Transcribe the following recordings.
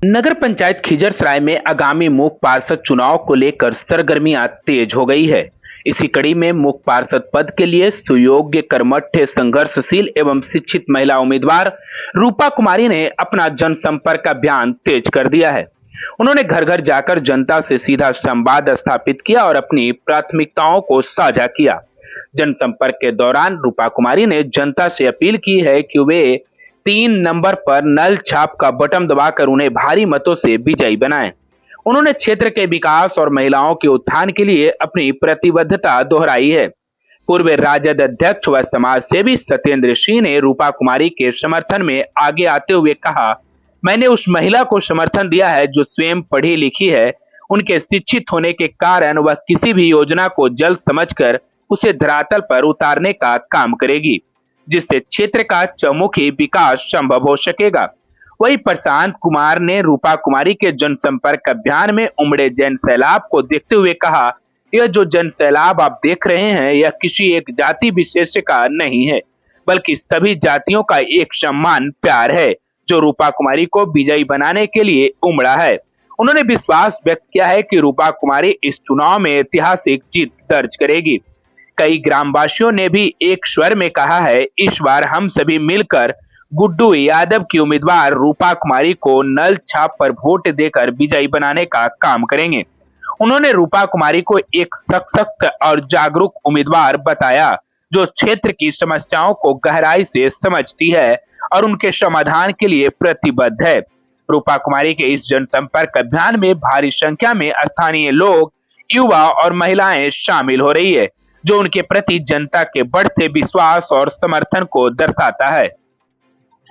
नगर पंचायत खिजरसराय में आगामी मुख्य पार्षद चुनाव को लेकर सरगर्मियां तेज हो गई है। इसी कड़ी में मुख्य पार्षद पद के लिए सुयोग्य, कर्मठ, संघर्षशील एवं शिक्षित महिला उम्मीदवार रूपा कुमारी ने अपना जनसंपर्क अभियान तेज कर दिया है। उन्होंने घर घर जाकर जनता से सीधा संवाद स्थापित किया और अपनी प्राथमिकताओं को साझा किया। जनसंपर्क के दौरान रूपा कुमारी ने जनता से अपील की है कि वे 3 नंबर पर नल छाप का बटन दबाकर उन्हें भारी मतों से विजयी बनाएं। उन्होंने क्षेत्र के विकास और महिलाओं के उत्थान के लिए अपनी प्रतिबद्धता दोहराई है। पूर्व राजद अध्यक्ष व समाज सेवी सत्येंद्र सिंह ने रूपा कुमारी के समर्थन में आगे आते हुए कहा, मैंने उस महिला को समर्थन दिया है जो स्वयं पढ़ी लिखी है। उनके शिक्षित होने के कारण वह किसी भी योजना को जल्द समझकर उसे धरातल पर उतारने का काम करेगी, जिससे क्षेत्र का चहुमुखी विकास संभव हो सकेगा। वही प्रशांत कुमार ने रूपा कुमारी के जनसंपर्क अभियान में उमड़े जन सैलाब को देखते हुए कहा, यह जो जन सैलाब आप देख रहे हैं यह किसी एक जाति विशेष का नहीं है, बल्कि सभी जातियों का एक समान प्यार है जो रूपा कुमारी को विजयी बनाने के लिए उमड़ा है। उन्होंने विश्वास व्यक्त किया है कि रूपा कुमारी इस चुनाव में ऐतिहासिक जीत दर्ज करेगी। कई ग्रामवासियों ने भी एक स्वर में कहा है, इस बार हम सभी मिलकर गुड्डू यादव की उम्मीदवार रूपा कुमारी को नल छाप पर वोट देकर विजयी बनाने का काम करेंगे। उन्होंने रूपा कुमारी को एक सशक्त और जागरूक उम्मीदवार बताया जो क्षेत्र की समस्याओं को गहराई से समझती है और उनके समाधान के लिए प्रतिबद्ध है। रूपा कुमारी के इस जनसंपर्क अभियान में भारी संख्या में स्थानीय लोग, युवा और महिलाएं शामिल हो रही है, जो उनके प्रति जनता के बढ़ते विश्वास और समर्थन को दर्शाता है।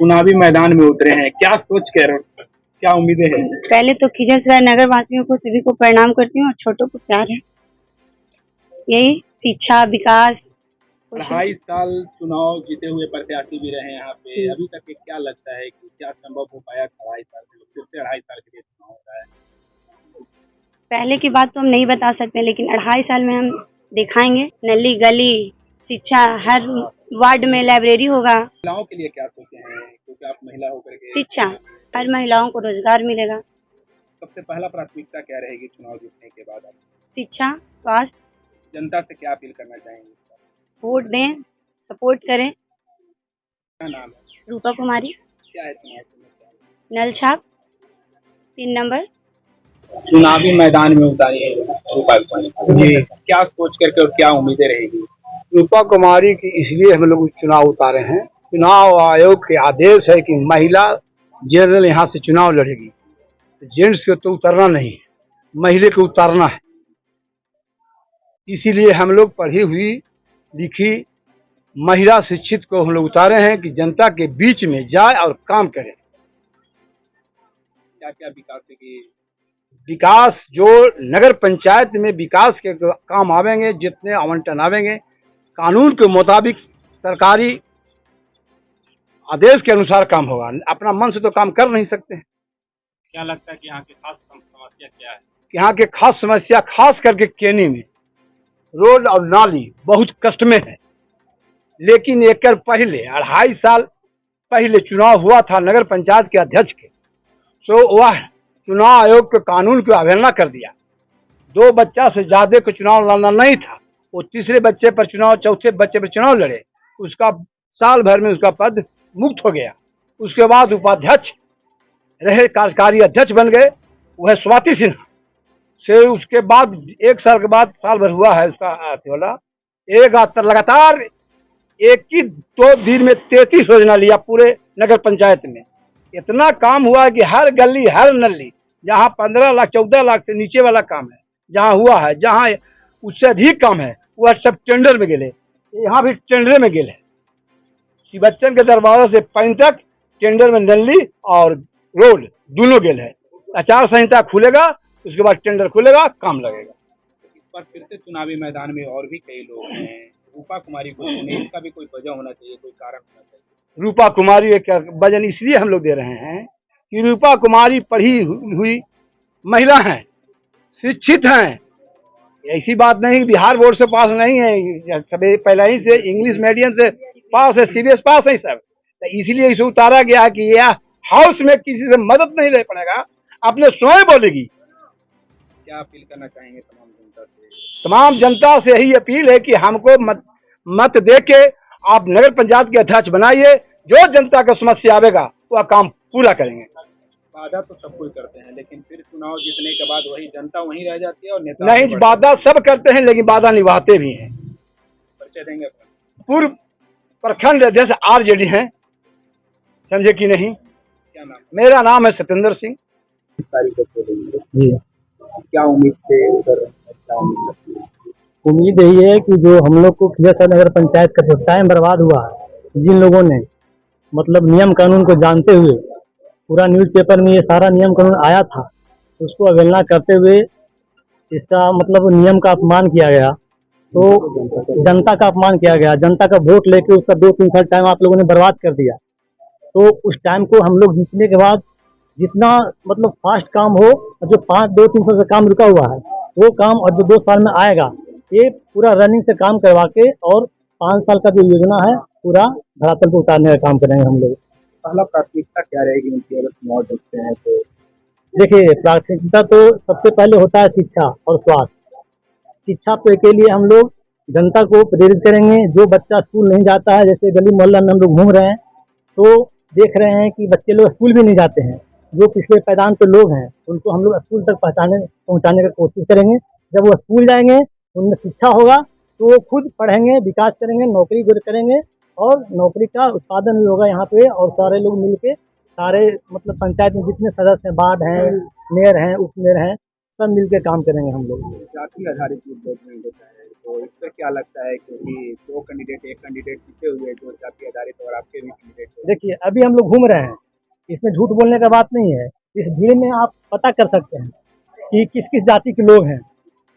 चुनावी मैदान में उतरे हैं, क्या सोच कर, क्या उम्मीदें हैं? पहले तो खिजरसराय नगर वासियों को सभी को प्रणाम करती हूँ और छोटों को प्यार है। यही शिक्षा, विकास। 2.5 साल चुनाव जीते हुए प्रत्याशी भी रहे यहाँ पे, अभी तक के क्या लगता है कि क्या संभव हो पाया 2.5 साल में? फिर से 2.5 साल के लिए चुनाव होता है। पहले की बात तो हम नहीं बता सकते, लेकिन 2.5 साल में हम दिखाएंगे। नली गली, शिक्षा, हर वार्ड में लाइब्रेरी होगा। महिलाओं के लिए क्या सोचे हैं, क्योंकि आप महिला होकर के? शिक्षा, हर महिलाओं को रोजगार मिलेगा। सबसे पहला प्राथमिकता क्या रहेगी चुनाव जीतने के बाद? आप शिक्षा, स्वास्थ्य। जनता से क्या अपील करना चाहेंगे? वोट दें, सपोर्ट करें। क्या नाम है? रूपा कुमारी। क्या है चुनाव समस्या? नल छाप 3 नंबर। चुनावी मैदान में उतारी है रूपा कुमारी जी, क्या सोच करके और क्या उम्मीदें रहेगी? रूपा कुमारी की इसलिए हम लोग चुनाव उतारे हैं, चुनाव आयोग के आदेश है कि महिला जनरल यहाँ से चुनाव लड़ेगी। जेंट्स को तो उतरना नहीं है, महिला को उतारना है। इसीलिए हम लोग पढ़ी हुई लिखी महिला शिक्षित को हम लोग उतारे हैं कि जनता के बीच में जाए और काम करे। क्या क्या विकास की? विकास जो नगर पंचायत में विकास के काम आवेंगे, जितने आवंटन आवेंगे, कानून के मुताबिक सरकारी आदेश के अनुसार काम होगा। अपना मन से तो काम कर नहीं सकते हैं। क्या लगता है कि यहाँ की खास समस्या क्या है? यहाँ के खास समस्या खास करके केनी में रोड और नाली बहुत कष्ट में है। लेकिन एक पहले 2.5 साल पहले चुनाव हुआ था नगर पंचायत के अध्यक्ष के, तो वह चुनाव आयोग के कानून की अवहेलना कर दिया। 2 बच्चा से ज्यादा को चुनाव लड़ना नहीं था, वो तीसरे बच्चे पर चुनाव, चौथे बच्चे पर चुनाव लड़े। उसका साल भर में उसका पद मुक्त हो गया। उसके बाद उपाध्यक्ष रहे, कार्यकारी अध्यक्ष बन गए, वह स्वाति सिन्हा से। उसके बाद 1 साल के बाद, साल भर हुआ है उसका वाला, एक लगातार एक ही 2 दिन में 33 योजना लिया पूरे नगर पंचायत में। इतना काम हुआ है कि हर गली, हर नली, जहाँ 15 लाख 14 लाख से नीचे वाला काम है, जहाँ हुआ है, जहाँ उससे अधिक काम है, वह सब टेंडर में गेले। यहाँ भी टेंडर में गेले। श्री बच्चन के दरबार से पैन तक टेंडर में नली और रोड दोनों गेल है। आचार संहिता खुलेगा, उसके बाद टेंडर खुलेगा, काम लगेगा। इस पर फिर से चुनावी मैदान में और भी कई लोग हैं, रूपा कुमारी को चुने, इसका भी कोई वजह होना चाहिए, कोई कारण होना चाहिए। रूपा कुमारी का वजन इसलिए हम लोग दे रहे हैं कि रूपा कुमारी पढ़ी हुई महिला हैं, शिक्षित हैं। ऐसी बात नहीं बिहार बोर्ड से पास नहीं है, सभी पहले ही से इंग्लिश मीडियम से पास है, CBSE पास है सब। तो इसलिए इसे उतारा गया कि यह हाउस में किसी से मदद नहीं ले पड़ेगा, अपने स्वयं बोलेगी। क्या अपील करना चाहेंगे तमाम जनता से? तमाम जनता से यही अपील है कि हमको मत दे के आप नगर पंचायत के अध्यक्ष बनाइए, जो जनता का समस्या आवेगा वह काम पूरा करेंगे। वादा तो सब कोई करते हैं, लेकिन फिर चुनाव जीतने के बाद वही जनता वहीं रह जाती है और नेता नहीं, आगे बढ़ते वादा सब करते हैं लेकिन वादा निभाते भी हैं। हैं। परिचय देंगे अपना? पूर्व प्रखंड अध्यक्ष आरजेडी हैं, समझे कि नहीं। क्या नाम? मेरा नाम है सत्येंद्र सिंह। तारीख को बोलेंगे। जी, क्या उम्मीद से उधर क्या उम्मीद करते हैं? उम्मीद यही है कि जो हम लोग को खिजरसराय नगर पंचायत का जो टाइम बर्बाद हुआ है, जिन लोगों ने मतलब नियम कानून को जानते हुए पूरा न्यूज़पेपर में ये सारा नियम कानून आया था, उसको अवहेलना करते हुए इसका मतलब नियम का अपमान किया गया, तो जनता का अपमान किया गया, जनता का वोट लेके उसका 2-3 साल टाइम आप लोगों ने बर्बाद कर दिया। तो उस टाइम को हम लोग जीतने के बाद जितना मतलब फास्ट काम हो, और जो 2-3 साल से काम रुका हुआ है वो काम और जो 2 साल में आएगा, ये पूरा रनिंग से काम करवा के और 5 साल का जो योजना है पूरा धरातल पर उतारने का काम करेंगे हम लोग। पहला प्राथमिकता क्या रहेगी उनकी अगर चुनाव देखते हैं तो? देखिए, प्राथमिकता तो सबसे पहले होता है शिक्षा और स्वास्थ्य। शिक्षा के लिए हम लोग जनता को प्रेरित करेंगे। जो बच्चा स्कूल नहीं जाता है, जैसे गली मोहल्ला में हम लोग घूम रहे हैं तो देख रहे हैं कि बच्चे लोग स्कूल भी नहीं जाते हैं। जो पिछले पायदान पे लोग हैं उनको हम लोग स्कूल तक पहुंचाने की कोशिश करेंगे। जब वो स्कूल जाएंगे, उनमें शिक्षा होगा तो वो खुद पढ़ेंगे, विकास करेंगे, नौकरी करेंगे और नौकरी का उत्पादन भी होगा यहाँ पे। और सारे लोग मिलके सारे मतलब पंचायत में जितने सदस्य हैं, वार्ड हैं, मेयर हैं, उप मेयर हैं, सब मिलके काम करेंगे हम लोग। जाति आधारित वोट होता है तो इस पर क्या लगता है, क्योंकि दो कैंडिडेट एक कैंडिडेट जीते हुए जो जाति आधारित और आपके भी कैंडिडेट? देखिए, अभी हम लोग घूम रहे हैं, इसमें झूठ बोलने का बात नहीं है। इस भीड़ में आप पता कर सकते हैं कि किस किस जाति के लोग हैं,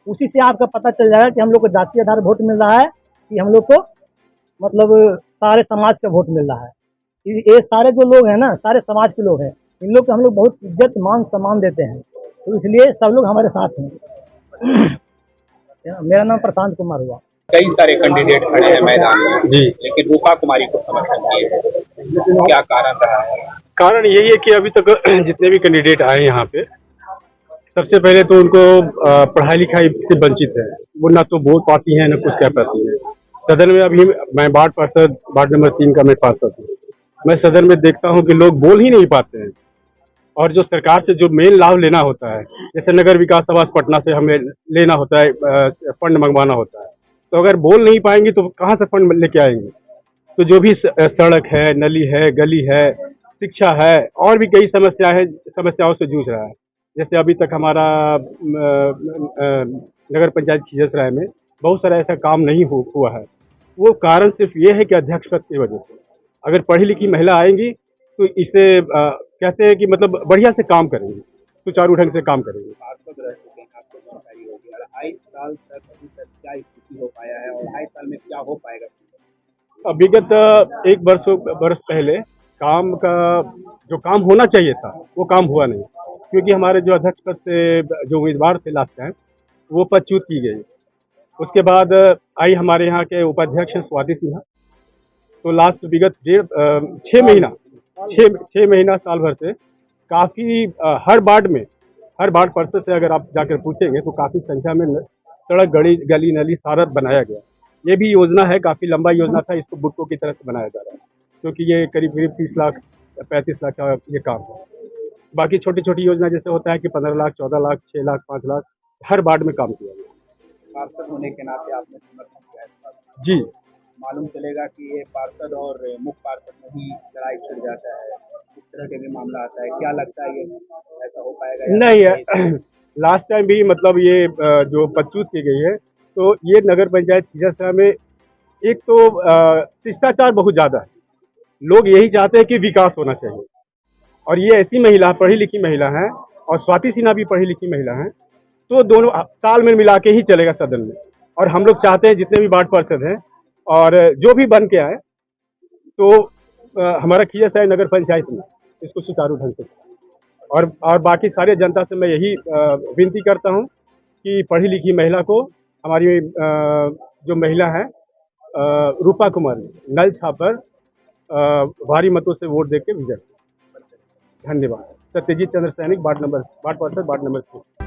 उसी से आपका पता चल जाएगा कि हम लोग को जाति आधार वोट मिल रहा है कि हम लोग को मतलब सारे समाज का वोट मिल रहा है। ये सारे जो लोग हैं ना, सारे समाज के लोग हैं, इन लोग को हम लोग बहुत इज्जत मान सम्मान देते हैं, तो इसलिए सब लोग हमारे साथ हैं। मेरा नाम प्रशांत कुमार हुआ। कई सारे कैंडिडेट खड़े हैं मैदान में जी, लेकिन रूपा कुमारी को समर्थन दिए हैं, क्या कारण रहा है? कारण यही है कि अभी तक जितने भी कैंडिडेट आए यहाँ पे, सबसे पहले तो उनको पढ़ाई लिखाई से वंचित है। वो ना तो बोल पाती हैं, ना कुछ कह पाती हैं। सदन में अभी मैं वार्ड पार्षद, वार्ड नंबर 3 का मैं पार्षद हूँ। मैं सदन में देखता हूँ कि लोग बोल ही नहीं पाते हैं, और जो सरकार से जो मेन लाभ लेना होता है, जैसे नगर विकास आवास पटना से हमें लेना होता है, फंड मंगवाना होता है, तो अगर बोल नहीं पाएंगे तो कहाँ से फंड लेके आएंगे? तो जो भी सड़क है, नली है, गली है, शिक्षा है, और भी कई समस्याओं से जूझ रहा है। जैसे अभी तक हमारा नगर पंचायत खिजरसराय में बहुत सारा ऐसा काम नहीं हुआ है। वो कारण सिर्फ ये है कि अध्यक्ष पद की वजह से। अगर पढ़ी लिखी महिला आएंगी तो इसे कहते हैं कि मतलब बढ़िया से काम करेंगे, सुचारू ढंग से काम करेंगे। पार्षद रह चुके हैं, आपको जानकारी होगी, 2.5 साल तक अभी तक क्या स्थिति हो पाया है और 2.5 साल में क्या हो पाएगा? विगत 1 वर्ष पहले जो काम होना चाहिए था वो काम हुआ नहीं, क्योंकि हमारे जो अध्यक्ष पद से जो उम्मीदवार थे लास्ट टाइम, वो पद च्युत की गई। उसके बाद आई हमारे यहाँ के उपाध्यक्ष स्वाति सिन्हा, तो लास्ट विगत 6 महीना साल भर से काफ़ी हर वार्ड पार्षद से अगर आप जाकर पूछेंगे तो काफ़ी संख्या में सड़क, गली नली सारा बनाया गया। ये भी योजना है, काफ़ी लंबा योजना था, इसको बुटकों की तरह से बनाया जा रहा है, क्योंकि ये करीब 30 लाख 35 लाख का ये काम है। बाकी छोटी छोटी योजना जैसे होता है कि 15 लाख 14 लाख 6 लाख 5 लाख हर वार्ड में काम किया गया। पार्षद होने के नाते आपने समर्थन किया है जी। मालूम चलेगा कि ये पार्षद और मुख्य पार्षद में ही लड़ाई छिड़ जाता है, इस तरह के भी मामला आता है, क्या लगता है ये ऐसा हो पाएगा? नहीं, लास्ट टाइम भी मतलब ये जो पदच्युत की गई है, तो ये नगर पंचायत खिजरसराय में एक तो शिष्टाचार बहुत ज़्यादा है। लोग यही चाहते हैं कि विकास होना चाहिए, और ये ऐसी महिला, पढ़ी लिखी महिला हैं, और स्वाति सिन्हा भी पढ़ी लिखी महिला हैं, तो दोनों तालमेल मिला के ही चलेगा सदन में। और हम लोग चाहते हैं जितने भी वार्ड पार्षद हैं और जो भी बन के आए, तो हमारा खिजरसराय नगर पंचायत में इसको सुचारू ढंग से, और बाकी सारे जनता से मैं यही विनती करता हूं कि पढ़ी लिखी महिला को, हमारी जो महिला है रूपा कुमारी, नल छापर भारी मतों से वोट देके विजय। धन्यवाद। सत्यजीत चंद्र सैनिक वार्ड पार्षद वार्ड नंबर 6।